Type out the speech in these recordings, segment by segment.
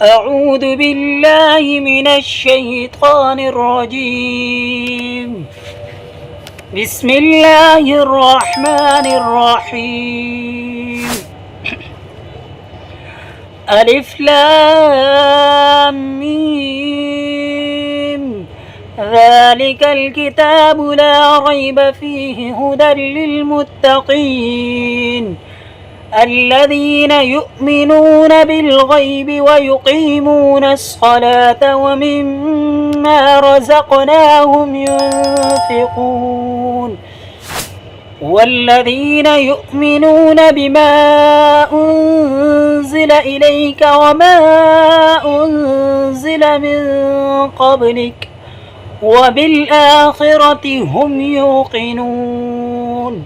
أعوذ بالله من الشيطان الرجيم. بسم الله الرحمن الرحيم. ألف لام ميم. ذلك الكتاب لا ريب فيه هدى للمتقين الذين يؤمنون بالغيب ويقيمون الصلاة ومما رزقناهم ينفقون والذين يؤمنون بما أنزل إليك وما أنزل من قبلك وبالآخرة هم يوقنون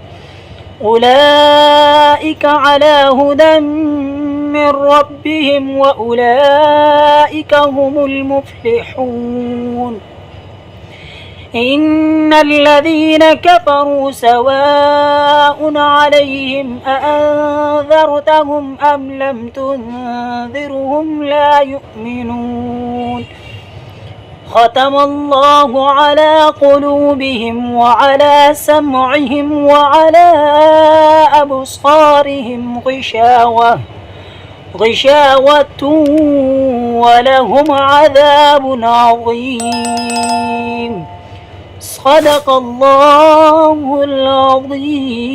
أولئك على هدى من ربهم وأولئك هم المفلحون. إن الذين كفروا سواء عليهم أأنذرتهم أم لم تنذرهم لا يؤمنون. ختم الله على قلوبهم وعلى سمعهم وعلى أبصارهم غشاوة ولهم عذاب عظيم. صدق الله العظيم.